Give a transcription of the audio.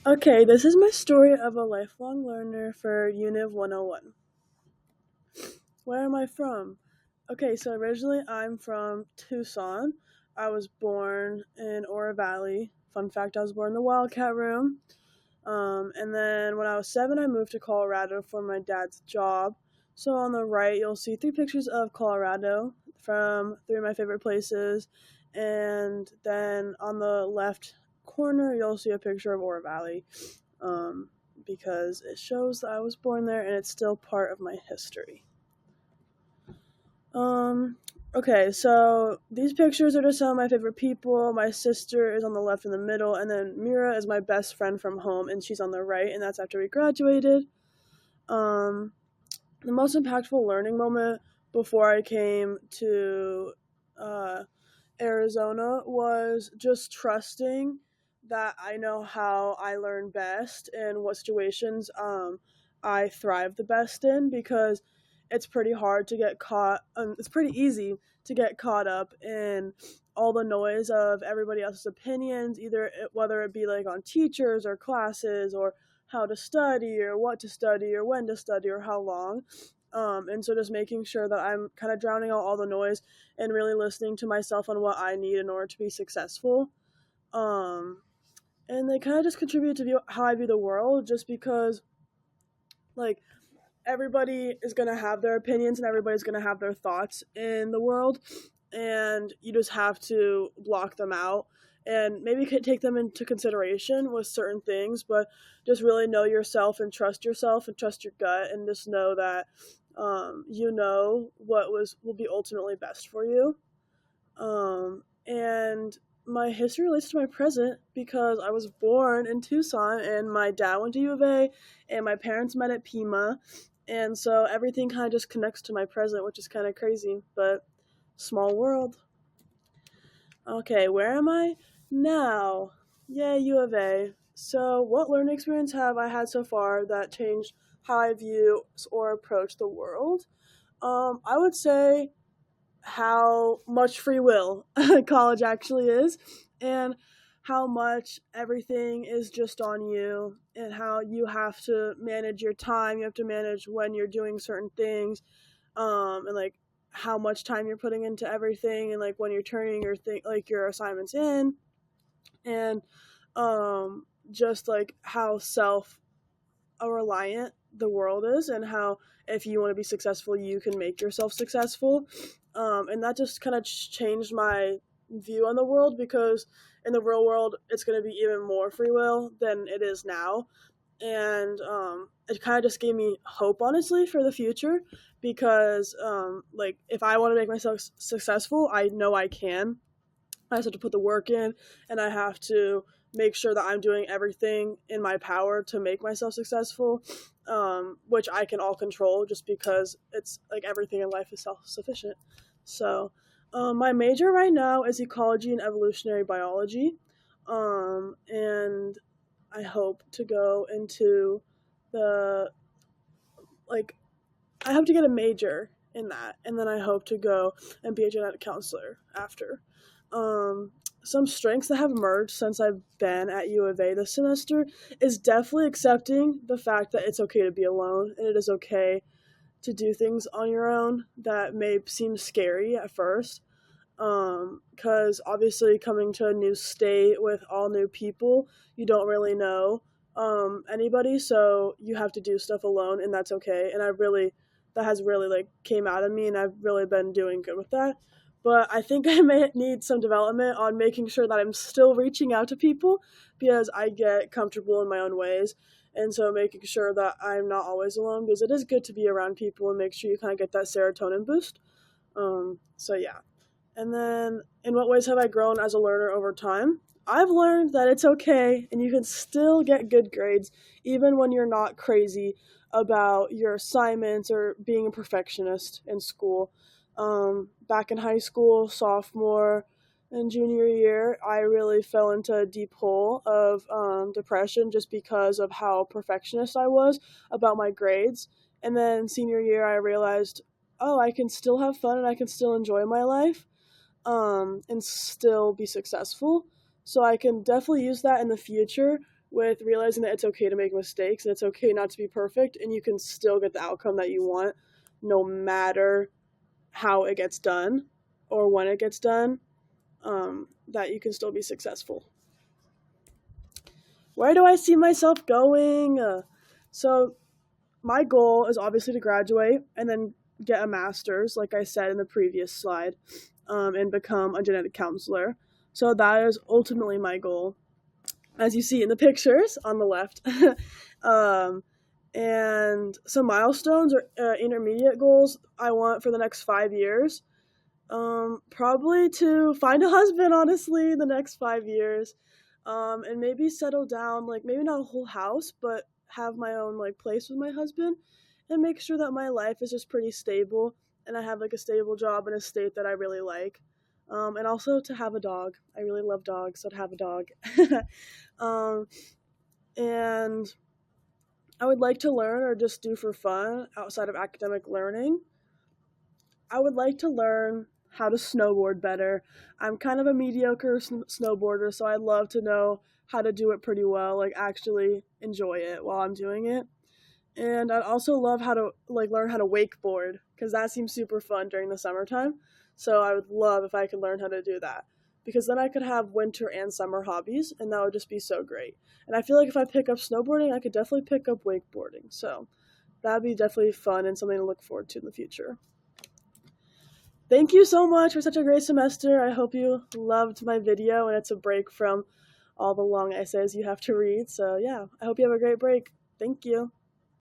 Okay, this is my story of a lifelong learner for Univ 101. Where am I from? Okay, so originally I'm from Tucson. I was born in Oro Valley. Fun fact, I was born in the Wildcat Room. And then when I was 7, I moved to Colorado for my dad's job. So on the right, you'll see 3 pictures of Colorado from 3 of my favorite places. And then on the left corner, you'll see a picture of Oro Valley, um, because it shows that I was born there and it's still part of my history. Um, okay, so these pictures are just some of my favorite people. My sister is on the left in the middle, and then Mira is my best friend from home, and she's on the right, and that's after we graduated. Um, the most impactful learning moment before I came to uh, Arizona was just trusting that I know how I learn best and what situations I thrive the best in, because it's pretty hard to get caught. It's pretty easy to get caught up in all the noise of everybody else's opinions, whether it be like on teachers or classes or how to study or what to study or when to study or how long. And so just making sure that I'm kind of drowning out all the noise and really listening to myself on what I need in order to be successful. Um, and they kind of just contribute to how I view the world, just because, like, everybody is going to have their opinions and everybody's going to have their thoughts in the world, and you just have to block them out and maybe take them into consideration with certain things, but just really know yourself and trust your gut, and just know that you know what will be ultimately best for you. And my history relates to my present because I was born in Tucson and my dad went to U of A and my parents met at Pima. And so everything kind of just connects to my present, which is kind of crazy, but small world. Okay, where am I now? Yay, U of A. So, what learning experience have I had so far that changed how I view or approach the world? I would say how much free will college actually is, and how much everything is just on you, and how you have to manage your time, you have to manage when you're doing certain things, and like how much time you're putting into everything, and like when you're turning your assignments in, and just like how self reliant the world is, and how if you want to be successful you can make yourself successful. And that just kind of changed my view on the world, because in the real world it's going to be even more free will than it is now. And it kind of just gave me hope, honestly, for the future, because like if I want to make myself successful, I know I can. I just have to put the work in, and I have to make sure that I'm doing everything in my power to make myself successful, which I can all control, just because it's like everything in life is self sufficient. So, my major right now is ecology and evolutionary biology, and I hope to go into the like I hope to get a major in that, and then I hope to go and be a genetic counselor after. Um, some strengths that have emerged since I've been at U of A this semester is definitely accepting the fact that it's okay to be alone, and it is okay to do things on your own that may seem scary at first. Because obviously, coming to a new state with all new people, you don't really know anybody, so you have to do stuff alone, and that's okay. And that has really like came out of me, and I've really been doing good with that. But I think I may need some development on making sure that I'm still reaching out to people, because I get comfortable in my own ways. And so making sure that I'm not always alone, because it is good to be around people and make sure you kind of get that serotonin boost. So yeah. And then, in what ways have I grown as a learner over time? I've learned that it's okay and you can still get good grades even when you're not crazy about your assignments or being a perfectionist in school. Back in high school, sophomore and junior year, I really fell into a deep hole of depression, just because of how perfectionist I was about my grades. And then senior year, I realized, oh, I can still have fun and I can still enjoy my life, and still be successful. So I can definitely use that in the future with realizing that it's okay to make mistakes and it's okay not to be perfect, and you can still get the outcome that you want no matter how it gets done or when it gets done, that you can still be successful. Where do I see myself going? So, my goal is obviously to graduate and then get a master's, like I said in the previous slide, and become a genetic counselor. So, that is ultimately my goal, as you see in the pictures on the left. um, and some milestones or intermediate goals I want for the next 5 years. Probably to find a husband, honestly, the next 5 years. And maybe settle down, like maybe not a whole house, but have my own like place with my husband and make sure that my life is just pretty stable and I have like a stable job in a state that I really like. And also to have a dog. I really love dogs, so to have a dog. um, and I would like to learn or just do for fun outside of academic learning. I would like to learn how to snowboard better. I'm kind of a mediocre snowboarder, so I'd love to know how to do it pretty well, like actually enjoy it while I'm doing it. And I'd also love how to like learn how to wakeboard because that seems super fun during the summertime. So I would love if I could learn how to do that because then I could have winter and summer hobbies and that would just be so great. And I feel like if I pick up snowboarding, I could definitely pick up wakeboarding. So that'd be definitely fun and something to look forward to in the future. Thank you so much for such a great semester. I hope you loved my video and it's a break from all the long essays you have to read. So yeah, I hope you have a great break. Thank you.